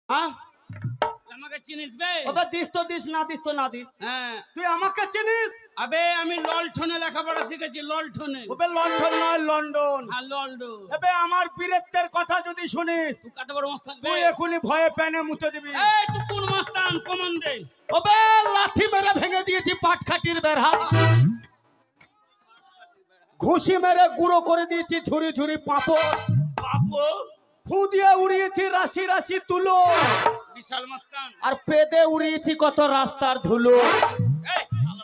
হ্যাঁ আমাকে চিনিস বে? ওবে দিস তো দিস, না দিস তো না দিস। হ্যাঁ তুই আমাকে চিনিস? আবে আমি ললঠনে লেখাপড়া শিখেছি, ললঠনে। ওবে লন্ডন নয়, লন্ডন। হ্যাঁ লন্ডন। এবে আমার বীরত্বের কথা যদি শুনিস, তুই কত বড় মস্তান বে? তুই এখনই ভয়ে প্যানে মুতে দিবি। এই তুই কোন মস্তান প্রমাণ দে। ওবে লাঠি মেরে ভেঙে দিয়েছি পাটখাটির বেড়া, ঘুষি মেরে গুঁড়ো করে দিয়েছি ঝুরি ঝুরি পাঁপড়, বাপু ফু দিয়ে উড়িয়েছি রাশি রাশি তুলো, বিশাল মস্তান। আর পেদে উড়িয়েছি কত রাস্তার ধুলো। এই শালা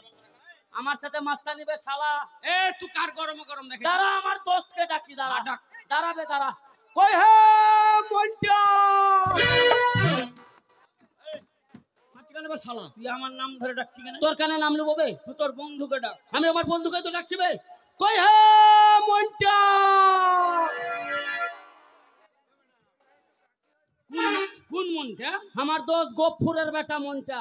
আমার সাথে মাস্টার নিবে শালা। এ তুই কার গরম গরম দেখে? দাঁড়া, আমার দোস্তকে ডাকি, দাঁড়া ডাক। দাঁড়াবে, দাঁড়া। কই হে মন্টা, শালা তুই আমার নাম ধরে ডাকছি কেন? তোর কানে নাম নেবো বে? তুই তোর বন্ধুকে ডাক। আমি আমার বন্ধুকে তো ডাকছি বে। কই হে মন্টা, কোন মনটা? আমার দোস্ত গফুরের বেটা মন্টা।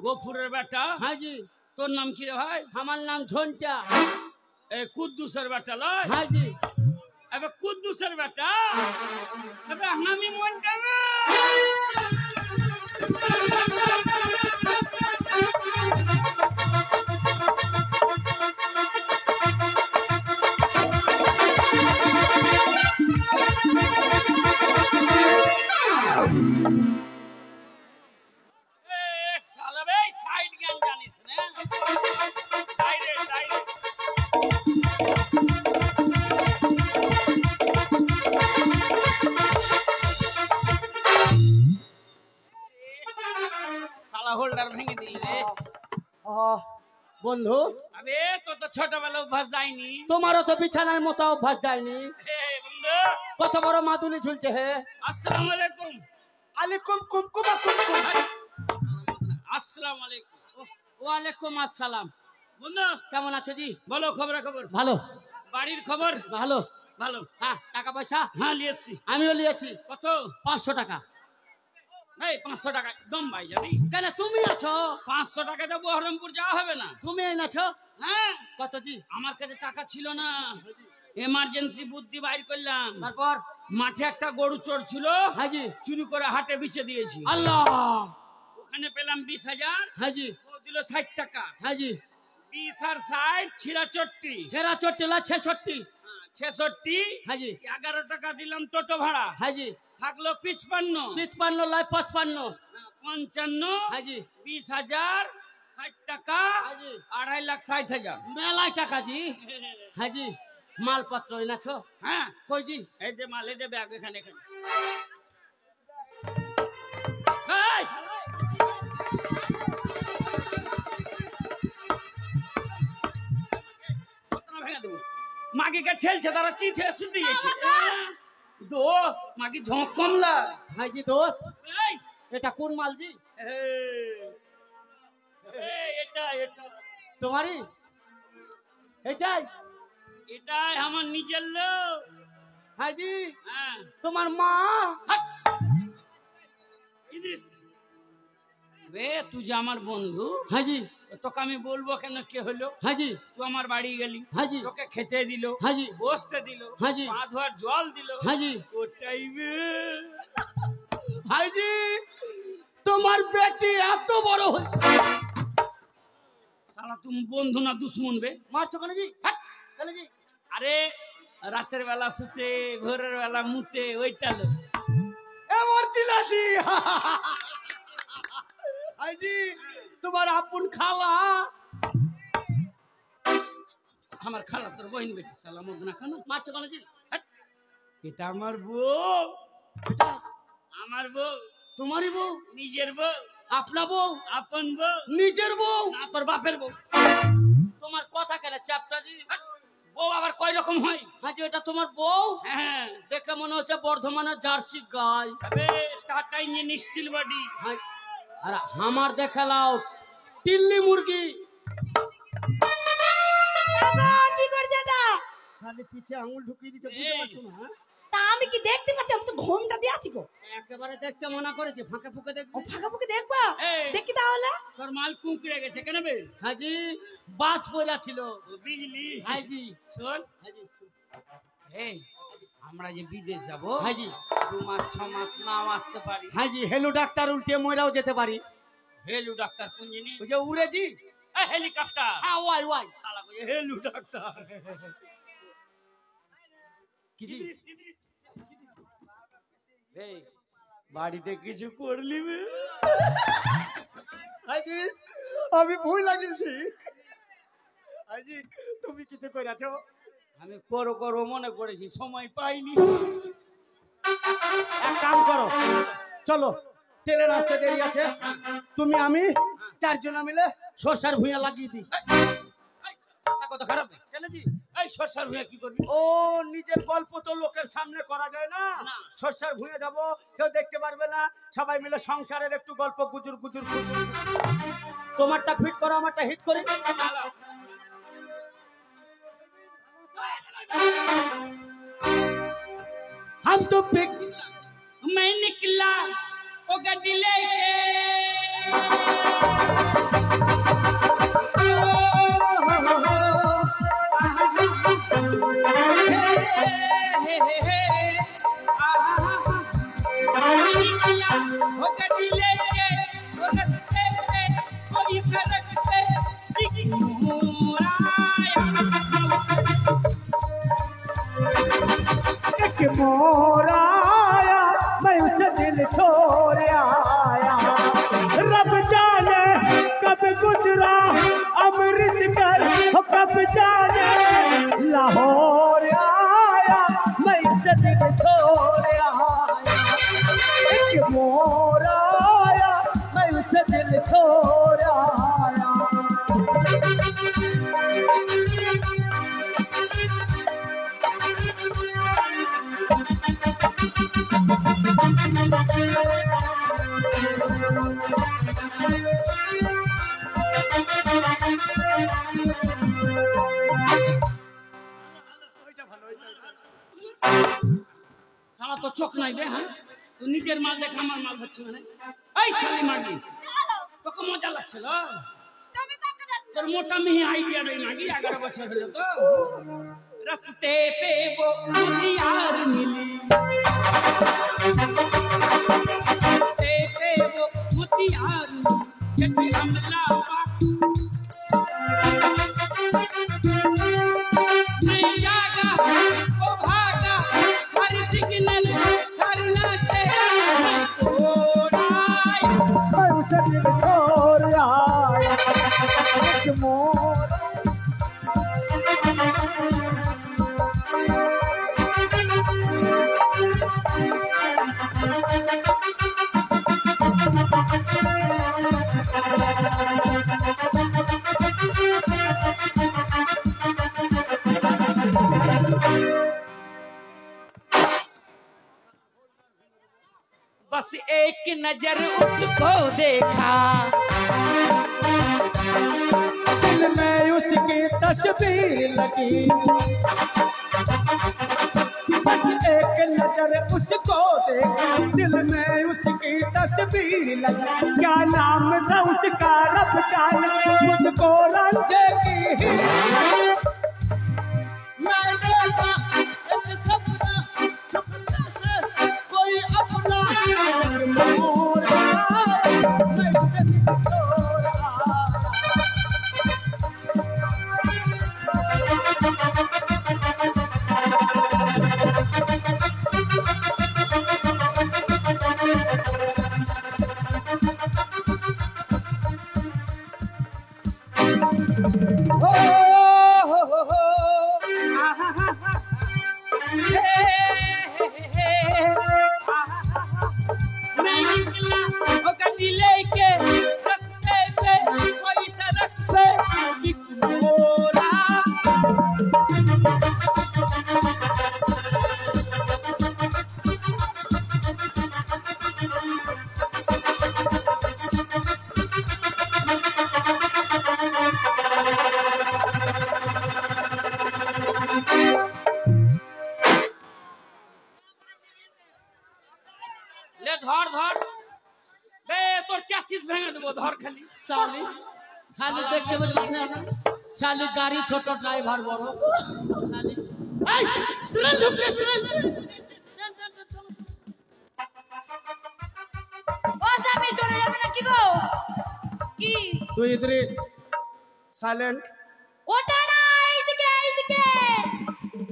গফুরের বেটা? হাজি। তোর নাম কি রে ভাই? আমার নাম ঝন্টা। এ কুদ্দুসের বেটা লয়? হাজি। এবে কুদ্দুসের বেটা, এবে আমি মনটা না। এ শালা বে, সাইড জ্ঞান জানিস না? Direct direct. শালা হোল্ডার ভেঙে দিলি রে। বন্ধু, আবে তোর তো ছোটবেলা অভ্যাস যায়নি। তোমারও তো বিছানায় মোতা অভ্যাস যায়নি। হে বন্ধু, কত বড় মাদুলি ঝুলছে হে। আসসালামু আলাইকুম। আলাইকুম কুমকুমা কুমকুম। আসসালামু আলাইকুম। ওয়ালাইকুম আসসালাম। বন্ধু কেমন আছো জি? বলো খবর। ভালো। বাড়ির খবর? ভালো। ভালো। হ্যাঁ, টাকা পয়সা হ্যাঁ নিয়েছি। আমিও নিয়েছি। কত? 500 টাকা। এই 500 টাকা একদম ভাই জানি। কেন তুমি আছো? 500 টাকা তো বহরমপুর যাওয়া হবে না। তুমি এনেছো? হ্যাঁ কত জি? আমার কাছে টাকা ছিল না, এমার্জেন্সি বুদ্ধি বাইর করলাম। তারপর? মাঠে একটা গরু চোর ছিল, হাজি। চুরি করে হাটে বিচে দিয়েছি। আল্লাহ। ওখানে পেলাম 20,000। হাজি। ও দিল 60 টাকা। হাজি। 20 আর 60 64। ছেঁড়া চট্টেলা 66। 66। হাজি। 11 টাকা দিলাম টোটো ভাড়া। হাজি। থাকলো 55। 55 লাই 55। 55। হাজি। 20,000 60 টাকা। হাজি। 2,60,000। মেলায় টাকা জি। হাজি। মালপত্র এনেছো? হ্যাঁ কই জি? এই যে মাল, এই যে ব্যাগ এখানে এখানে। এই শালা, কতটা ভেঙে দেবো? মাগিকে ঠেলছে, তারা চিঠে শুতে গেছে। দোষ মাগি ঝোঁক কমলা। হাজি দোস্ত, এই এটা কোন মাল জি? এটা এটা তোমারই? এটাই? এটাই আমার নিজের লোক। হাজি। হ্যাঁ তোমার মা? হাট। ইদিস বে, তুই যে আমার বন্ধু, হাজি। তোকে আমি বলবো কেন কে হলো? হাজি। তুই আমার বাড়ি গেলি, হাজি। তোকে খেতে দিল, হাজি। বসতে দিল, হাজি। পা ধোয়ার জল দিল, হাজি। ওটাই বে। হাজি, তোমার বেটি এত বড় হল। শালা তুমি বন্ধু না দুশ্মন বে? মারছো কেন জি? হাট। কেন জি? আরে রাতের বেলা শুতে, ভোরের বেলা মুতে, ওইটা লোক। এবার চিলাছি। হাজি, তোমার আপন খালা। আমার খালা তোর বহিন বেটি, শালা মুখ না কেন? মারছো কেন জি? হাট। এটা আমার বউ। এটা আমার বউ, তোমারই বউ? নিজের বউ, আপনা বউ? আপন বউ, নিজের বউ? না তোর বাপের বউ। তোমার কথা কেন চাপটা জি? হাট। বউ আবার কয় রকম হয়? হাজি, এটা তোমার বউ? হ্যাঁ দেখে মনে হচ্ছে বর্ধমানের জার্সি গাই। আবে টাটা ইঞ্জিন স্টিল বডি। আর আমার দেখালাও টিল্লি মুরগি। কি করছে এটা? শালি পিছে আঙুল ঢুকিয়ে দিতে বুঝতে পারছো না? হ্যাঁ? তা আমি কি দেখতে পাচ্ছি? আমি তো ঘোমটা দিয়ে আছি গো। একেবারে দেখতে মানা করেছে, ফাঁকে ফুঁকে ও দেখবি। ফাঁকা ফুঁকে দেখবা? এই। দেখি তাহলে। তোর মাল কুঁকড়ে গেছে কেন বে? হাজি, বাজ পড়া ছিল। বিজলি। হাজি। শোন, হাজি। এই আমরা যে বিদেশ যাব হাজি 2 মাস 6 মাস নাও আসতে পারি। হাজি হেলু ডাক্তার উল্টে মইরাও যেতে পারি। হেলু ডাক্তার কোন জিনিস? ওই যে উড়েজি হেলিকপ্টার। হ্যাঁ ওয়াই ওয়াই শালা কই হেলু ডাক্তার। কি জি? এই বাড়িতে কিছু করলি বে? হাজি আমি ভুল লাগিয়েছি। হাজি তুমি কিছু কইরাছো? আমি করো মনে করেছি, সময় পাইনি। এক কাম করো, চলো ট্রেনের রাস্তা দেরি আছে, তুমি আমি 4 জনা মিলে সরষার ভুঁইয়া লাগিয়ে দিই। কত খারাপ জানেছি এই সরষার ভুঁইয়া কি করবি? ও নিজের গল্প তো লোকের সামনে করা যায় না। না। সরষার ভুঁইয়া যাব, কেউ দেখতে পারবে না, সবাই মিলে সংসারের একটু গল্প গুজুর গুজুর গুজুর। তোমারটা ফিট করো, আমারটা হিট করি। हम तो पिक्स मैं निकला वो गड्डी लेके, वो गड्डी लेके वो रस्ते पे कोई सड़क पे एक मोर आया, मैं उसे दिल छोड़ आया। रब जाने कब गुजरा अमृत कर, कब जाने लाहौर आया, मैं उसे दिल छोड़ आया। एक मोर आया, मैं उसे दिल छोड़ आया। শালা তো চোখ নাই বে। হ্যাঁ তুই নিজের মাল দেখ আমার মাল ধরছি মানে। এই শালি মাগি তোকে মজা লাগছিল? তোর মোটা মিহি আইডিয়া রই মাগি, 11 বছর হলো তো। রাস্তে পে वो मुटियार मिली, रास्ते पे वो मुटियार मिली, हमला नहीं जागा वो भागा, सारी सिग्नल सारी नाचे मैं उसे दिल छोड़ आया। एक मोर बस एक नजर उसको देखा, दिल में उसकी तस्वीर लगी। बस एक नजर उसको देखा, दिल में उसकी तस्वीर लगी। क्या नाम था उसका रब जाने, मुझको रंजे की मैं देखा एक सपना सपना से कोई अपना मोर आया, मैं उसे दिल छोड़ आया। मैं निकला वो गड्डी लेके, रास्ते पे कोई सड़क पे एक मोरा। ले धर धर बे তোর চাচিস ভেঙে দেবো, ধর খালি। শালি শালি দেখতে পাচ্ছিস না? শালি গাড়ি ছোট, ড্রাইভার বড়। শালি এই ট্রেন ঢুকছে ট্রেন। কি গো কি তুই ইদ্রিস সাইলেন্ট ওটা না এইদিকে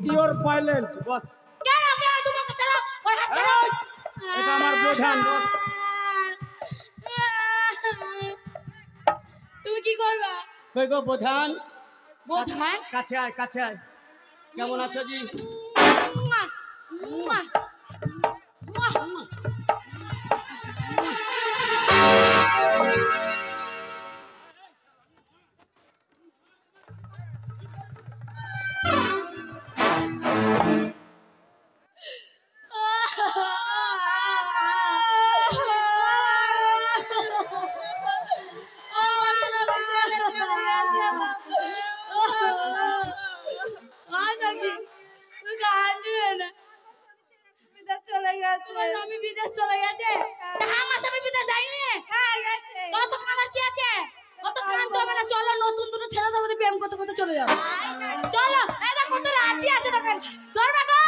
ইওর পাইলেন্ট বস কেন তোমাকে ছাড়া ওর হাত ছাড়া এটা আমার বোঝান বস তুমি কি করবা কই গো বোঝান বোঝান কাছে আয় কেমন আছো জি মুয়া, মুয়া, মুয়া, মুয়া। বিদেশ চলে গেছে আমার স্বামী বিদেশ যায়নি কত কানার কি আছে কত কান তো মানে চলো নতুন দুটো ছেলেদের মধ্যে প্রেম করতে করতে চলে যাও চলো এই দেখো কত রাজি আছে দেখেন ধরবা গো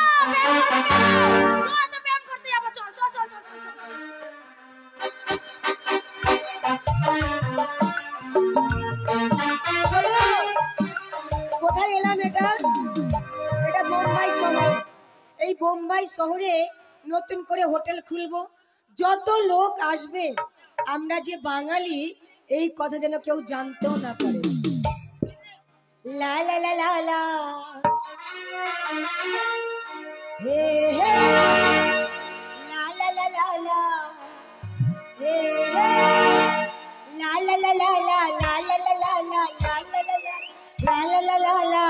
চলো তো প্রেম করতে যাবো চল কোথায় এলাম এটা বোম্বাই শহর এই বোম্বাই শহরে নতুন করে হোটেল খুলবো যত লোক আসবে আমরা যে বাঙালি এই কথা যেন কেউ জানতেও না পারে লা লা লা লা লা হে হে লা লা লা লা লা হে হে লা লা লা লা লা লা লা লা লা লা লা লা লা লা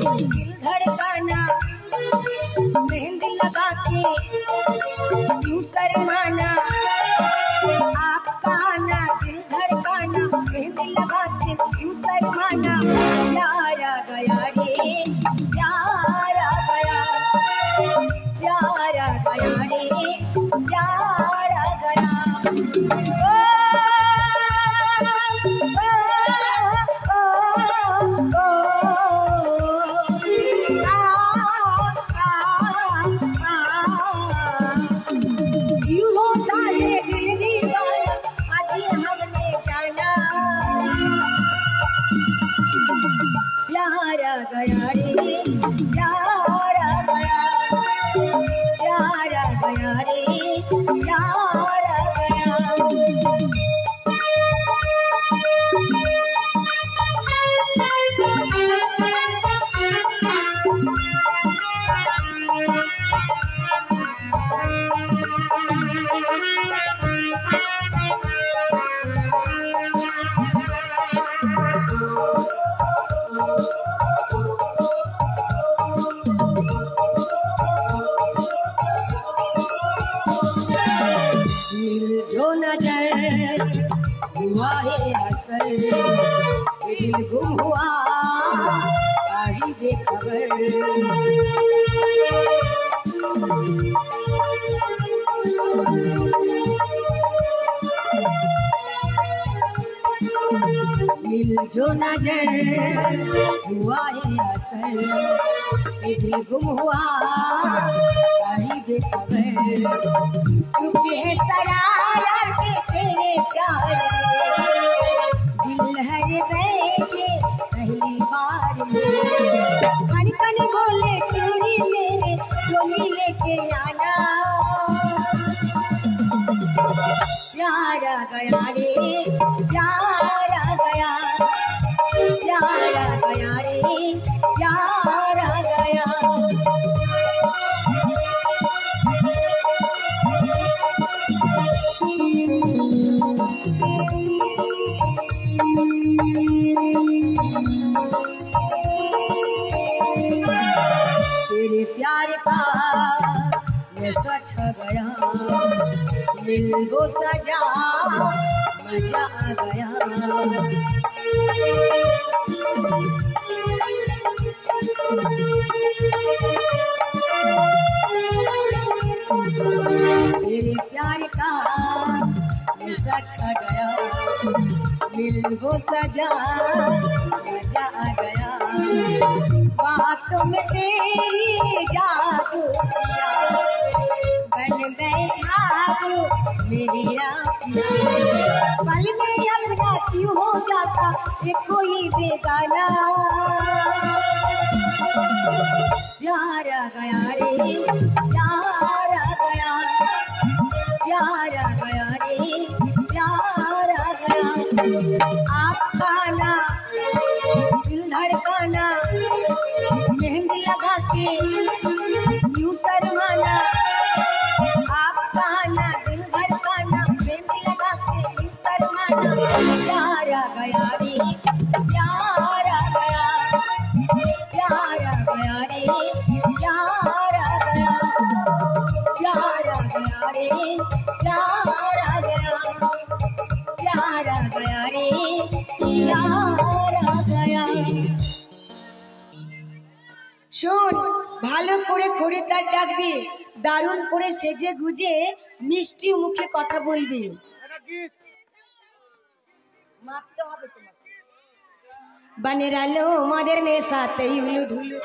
धड़काना मेहंदी लगा के यूं शर्माना आपका आना दिल धड़काना मेहंदी लगा के यूं शर्माना प्यारा गया रे प्यारा गया प्यारा गया रे प्यारा गया प्यारा गया रे प्यारा गया प्यारा गया रे प्यारा गया जो नजर हुआ है असल दिल गुम हुआ आई बेखबर दिल जो नजर हुआ है असल दिल गुम हुआ आई बेखबर चुप है सरारा के तेरे प्यार दिल हर बैठे पहली बार कन कन बोले चूड़ी मेरे डोली लेके आना प्यारा गया रे प्यारा गया प्यारा गया रे प्यारा गया तेरे प्यार का ये सच गया, दिल वो सजा मजा आ गया। तेरे प्यार का नशा छा गया, दिल वो सजा मजा आ गया। बातों में तेरी जादू किया, बन गए खाबू मेरी आँखियाँ। पल में अपना क्यों हो जाता ये कोई बेगाना। प्यार आ गया रे, प्यार आ गया, प्यार आ गया रे, प्यार आ गया। आपका ना दिल धड़काना, मेहंदी लगा के यूं शर्माना। आपका ना दिल धड़काना, मेहंदी लगा के यूं शर्माना। प्यार आ गया रे, प्यार आ गया, प्यार आ गया रे, प्यार आ गया, प्यार आ गया रे, प्यार आ गया, प्यार आ गया रे, प्यार आ गया। শোন, ভালো করে খরিদ্দার ডাকবি, দারুণ করে সেজে গুজে মিষ্টি মুখে কথা বলবি। মাপতে হবে তোমাকে। বানের আলো মদের নেশাতেই হুলু ঢুলু।